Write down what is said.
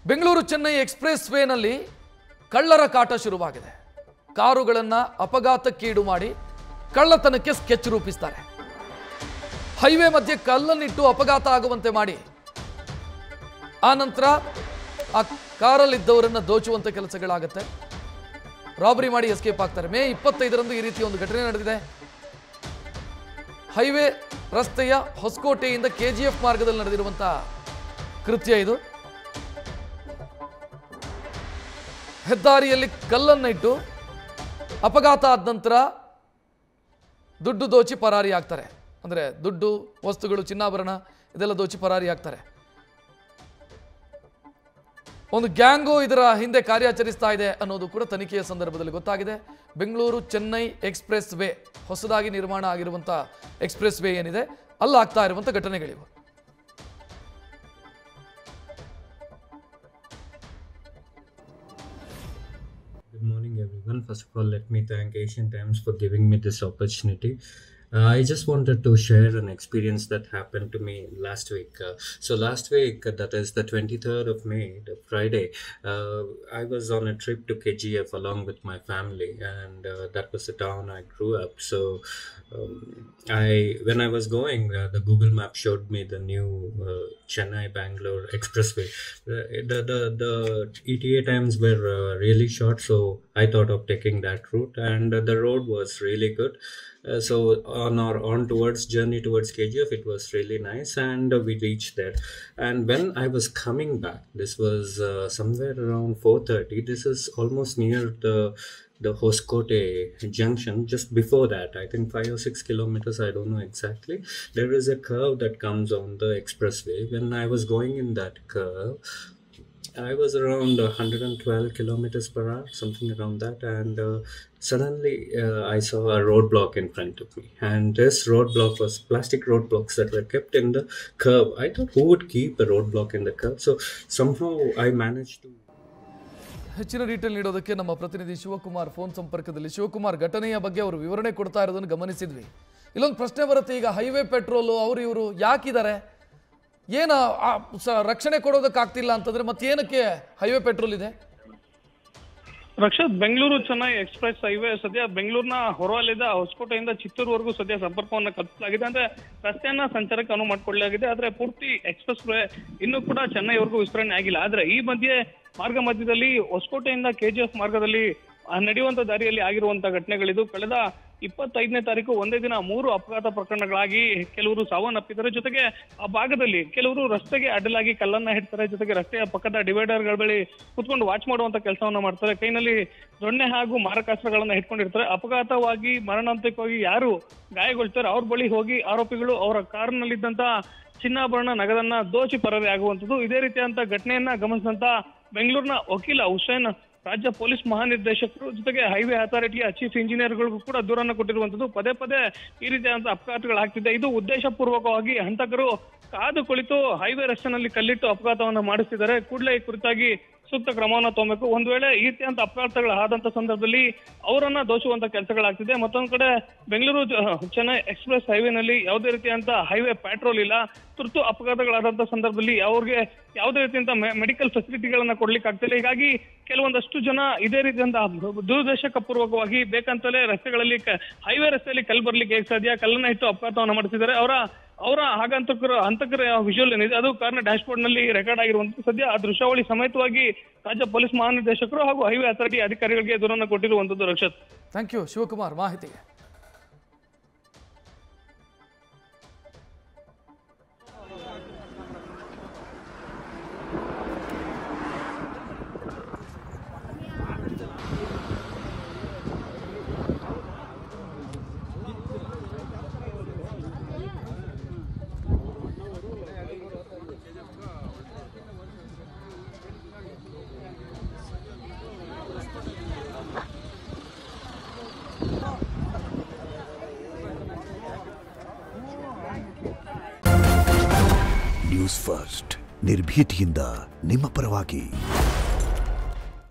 Bengaluru Chennai express ವೇನಲ್ಲಿ ಕಳ್ಳರ ಕಾಟ ಶುರುವಾಗಿದೆ. ಕಾರುಗಳನ್ನು ಅಪಘಾತಕ್ಕೀಡು ಮಾಡಿ ಕಳ್ಳತನಕ್ಕೆ ಸ್ಕೆಚ್ ರೂಪಿಸ್ತಾರೆ. ಹೈವೇ ಮಧ್ಯೆ ಕಲ್ಲನ್ನಿಟ್ಟು ಅಪಘಾತ ಆಗುವಂತೆ ಮಾಡಿ ಆ ನಂತರ ಆ ಕಾರಲ್ಲಿದ್ದವರನ್ನು ದೋಚುವಂತ ಕೆಲಸಗಳಾಗುತ್ತೆ. ರಾಬರಿ ಮಾಡಿ ಎಸ್ಕೇಪ್ ಆಗ್ತಾರೆ. ಮೇ 25ರಂದು ಈ ರೀತಿ ಒಂದು ಘಟನೆ ನಡೆದಿದೆ. ಹೈವೇ ರಸ್ತೆಯ ಹೊಸಕೋಟೆಯಿಂದ ಕೆಜಿಎಫ್ ಮಾರ್ಗದಲ್ಲಿ ನಡೆದಿರುವಂತಹ ಕೃತ್ಯ ಇದು. ಹೆದ್ದಾರಿಯಲ್ಲಿ ಕಲ್ಲನ್ನು ಇಟ್ಟು ಅಪಘಾತ ಆದ ನಂತರ ದುಡ್ಡು ದೋಚಿ ಪರಾರಿ ಆಗ್ತಾರೆ. ಅಂದರೆ ದುಡ್ಡು, ವಸ್ತುಗಳು, ಚಿನ್ನಾಭರಣ ಇದೆಲ್ಲ ದೋಚಿ ಪರಾರಿ ಆಗ್ತಾರೆ. ಒಂದು ಗ್ಯಾಂಗು ಇದರ ಹಿಂದೆ ಕಾರ್ಯಾಚರಿಸ್ತಾ ಇದೆ ಅನ್ನೋದು ಕೂಡ ತನಿಖೆಯ ಸಂದರ್ಭದಲ್ಲಿ ಗೊತ್ತಾಗಿದೆ. ಬೆಂಗಳೂರು ಚೆನ್ನೈ ಎಕ್ಸ್‌ಪ್ರೆಸ್ ವೇ, ಹೊಸದಾಗಿ ನಿರ್ಮಾಣ ಆಗಿರುವಂಥ ಎಕ್ಸ್‌ಪ್ರೆಸ್ ವೇ ಏನಿದೆ ಅಲ್ಲಾಗ್ತಾ ಇರುವಂಥ ಘಟನೆಗಳಿವು. Good morning, everyone. First of all, let me thank Asian Times for giving me this opportunity. I just wanted to share an experience that happened to me last week. So last week, that is the 23rd of May, the Friday, I was on a trip to KGF along with my family, and that was the town I grew up. So when I was going, the Google map showed me the new Chennai Bangalore expressway. The ETA times were really short, so I thought of taking that route, and the road was really good. So on towards journey towards KGF, it was really nice, and we reached there. And when I was coming back, this was somewhere around 4:30. This is almost near the Hoskote junction. Just before that, I think 5 or 6 kilometers, I don't know exactly, there is a curve that comes on the expressway. When I was going in that curve, I was around 112 kilometers per hour, something around that, and suddenly I saw a roadblock in front of me, and this roadblock was plastic roadblocks that were kept in the curve. I thought, who would keep a roadblock in the curve? So somehow I managed to. ಹೆಚ್ಚಿನ detail ನೀಡೋದಕ್ಕೆ ನಮ್ಮ ಪ್ರತಿನಿಧಿ Shivakumar phone ಸಂಪರ್ಕದಲ್ಲಿ. ಶಿವಕುಮಾರ್, ಘಟನೆಯ ಬಗ್ಗೆ ಅವರು ವಿವರಣೆ ಕೊಡ್ತಾ ಇರೋದನ್ನು ಗಮನಿಸಿದ್ವಿ. ಇಲ್ಲೊಂದು ಪ್ರಶ್ನೆ ಬರುತ್ತೆ, ಈಗ ಹೈವೇ ಪೆಟ್ರೋಲು ಅವರು ಇವರು ಯಾಕಿದ್ದಾರೆ, ಏನು ರಕ್ಷಣೆ ಕೊಡೋದಕ್ಕಾಗ್ತಿಲ್ಲ ಅಂತಂದ್ರೆ ಮತ್ತೇನಕ್ಕೆ ಹೈವೇ ಪೆಟ್ರೋಲ್ ಇದೆ? ರಕ್ಷತ್, ಬೆಂಗಳೂರು ಚೆನ್ನೈ ಎಕ್ಸ್‌ಪ್ರೆಸ್ ಹೈವೇ ಸದ್ಯ ಬೆಂಗಳೂರಿನ ಹೊರವಲಯದ ಹೊಸಕೋಟೆಯಿಂದ ಚಿತ್ತೂರುವರೆಗೂ ಸದ್ಯ ಸಂಪರ್ಕವನ್ನು ಕಲ್ಪಿಸಲಾಗಿದೆ. ಅಂದ್ರೆ ರಸ್ತೆಯನ್ನ ಸಂಚಾರಕ್ಕೆ ಅನುವು ಮಾಡಿಕೊಳ್ಳಲಾಗಿದೆ. ಆದ್ರೆ ಪೂರ್ತಿ ಎಕ್ಸ್‌ಪ್ರೆಸ್ ವೇ ಇನ್ನೂ ಕೂಡ ಚೆನ್ನೈವರೆಗೂ ವಿಸ್ತರಣೆ ಆಗಿಲ್ಲ. ಆದ್ರೆ ಈ ಮಾರ್ಗ ಮಧ್ಯದಲ್ಲಿ ಹೊಸಕೋಟೆಯಿಂದ ಕೆಜಿಎಫ್ ಮಾರ್ಗದಲ್ಲಿ ನಡೆಯುವಂತ ದಾರಿಯಲ್ಲಿ ಆಗಿರುವಂತಹ ಘಟನೆಗಳಿದು. ಕಳೆದ 25ನೇ ತಾರೀಕು ಒಂದೇ ದಿನ 3 ಅಪಘಾತ ಪ್ರಕರಣಗಳಾಗಿ ಕೆಲವರು ಸಾವನ್ನಪ್ಪಿದ್ದಾರೆ. ಜೊತೆಗೆ ಆ ಭಾಗದಲ್ಲಿ ಕೆಲವರು ರಸ್ತೆಗೆ ಅಡ್ಡಲಾಗಿ ಕಲ್ಲನ್ನ ಇಡ್ತಾರೆ. ಜೊತೆಗೆ ರಸ್ತೆಯ ಪಕ್ಕದ ಡಿವೈಡರ್ಗಳ ಬಳಿ ಕುತ್ಕೊಂಡು ವಾಚ್ ಮಾಡುವಂತ ಕೆಲಸವನ್ನ ಮಾಡ್ತಾರೆ. ಕೈನಲ್ಲಿ ದೊಣ್ಣೆ ಹಾಗೂ ಮಾರಕಾಸ್ತ್ರಗಳನ್ನ ಇಟ್ಕೊಂಡಿರ್ತಾರೆ. ಅಪಘಾತವಾಗಿ ಮರಣಾಂತಿಕವಾಗಿ ಯಾರು ಗಾಯಗೊಳ್ತಾರೆ ಅವ್ರ ಬಳಿ ಹೋಗಿ ಆರೋಪಿಗಳು ಅವರ ಕಾರಿನಲ್ಲಿದ್ದಂತ ಚಿನ್ನಾಭರಣ, ನಗದನ್ನ ದೋಚಿ ಪರಾರಿ ಆಗುವಂಥದ್ದು. ಇದೇ ರೀತಿಯಂತ ಘಟನೆಯನ್ನ ಗಮನಿಸಿದಂತ ಬೆಂಗಳೂರಿನ ವಕೀಲ ಹುಸೇನ್ ರಾಜ್ಯ ಪೊಲೀಸ್ ಮಹಾನಿರ್ದೇಶಕರು ಜೊತೆಗೆ ಹೈವೇ ಅಥಾರಿಟಿಯ ಚೀಫ್ ಇಂಜಿನಿಯರ್ಗಳಿಗೂ ಕೂಡ ದೂರನ್ನು ಕೊಟ್ಟಿರುವಂತದ್ದು. ಪದೇ ಪದೇ ಈ ರೀತಿಯಾದಂತಹ ಅಪಘಾತಗಳಾಗ್ತಿದೆ. ಇದು ಉದ್ದೇಶಪೂರ್ವಕವಾಗಿ ಹಂತಕರು ಕಾದು ಕುಳಿತು ಹೈವೇ ರಸ್ತೆನಲ್ಲಿ ಕಲ್ಲಿಟ್ಟು ಅಪಘಾತವನ್ನ ಮಾಡಿಸ್ತಿದ್ದಾರೆ. ಕೂಡಲೇ ಈ ಕುರಿತಾಗಿ ಸೂಕ್ತ ಕ್ರಮವನ್ನು ತಗೋಬೇಕು. ಒಂದ್ ವೇಳೆ ಈ ರೀತಿಯಂತ ಅಪಘಾತಗಳಾದಂತ ಸಂದರ್ಭದಲ್ಲಿ ಅವರನ್ನ ದೋಚುವಂತ ಕೆಲಸಗಳಾಗ್ತಿದೆ. ಮತ್ತೊಂದ್ ಕಡೆ ಬೆಂಗಳೂರು ಚೆನ್ನೈ ಎಕ್ಸ್‌ಪ್ರೆಸ್ ಹೈವೇನಲ್ಲಿ ಯಾವುದೇ ರೀತಿಯಂತ ಹೈವೇ ಪೆಟ್ರೋಲ್ ಇಲ್ಲ. ತುರ್ತು ಅಪಘಾತಗಳಾದಂತ ಸಂದರ್ಭದಲ್ಲಿ ಅವ್ರಿಗೆ ಯಾವುದೇ ರೀತಿಯಂತ ಮೆಡಿಕಲ್ ಫೆಸಿಲಿಟಿಗಳನ್ನ ಕೊಡ್ಲಿಕ್ಕೆ ಆಗ್ತಿಲ್ಲ. ಹೀಗಾಗಿ ಕೆಲವೊಂದಷ್ಟು ಜನ ಇದೇ ರೀತಿಯಂತ ದುರುದ್ದೇಶಕ ಪೂರ್ವಕವಾಗಿ ಬೇಕಂತಲೇ ರಸ್ತೆಗಳಲ್ಲಿ ಹೈವೇ ರಸ್ತೆಯಲ್ಲಿ ಕಲ್ಲು ಬರ್ಲಿಕ್ಕೆ ಹೇಗೆ ಸಾಧ್ಯ, ಕಲ್ಲನ್ನ ಇಟ್ಟು ಅಪಘಾತವನ್ನ ಮಾಡಿಸಿದ್ದಾರೆ. ಅವರ ಹಂತಕರ ವಿಜುವಲ್ ಏನಿದೆ ಅದು ಕಾರ್ನ ಡ್ಯಾಶ್ ಬೋರ್ಡ್ ನಲ್ಲಿ ರೆಕಾರ್ಡ್ ಆಗಿರುವಂತದ್ದು. ಸದ್ಯ ಆ ದೃಶ್ಯಾವಳಿ ಸಮೇತವಾಗಿ ರಾಜ್ಯ ಪೊಲೀಸ್ ಮಹಾನಿರ್ದೇಶಕರು ಹಾಗೂ ಹೈವೇ ಅಥಾರಿಟಿ ಅಧಿಕಾರಿಗಳಿಗೆ ದೂರನ್ನು ಕೊಟ್ಟಿರುವಂತದ್ದು. ರಕ್ಷತ್, ಥ್ಯಾಂಕ್ ಯು ಶಿವಕುಮಾರ್ ಮಾಹಿತಿಗೆ. ನ್ಯೂಸ್ ಫಸ್ಟ್, ನಿರ್ಭೀತಿಯಿಂದ ನಿಮ್ಮ ಪರವಾಗಿ.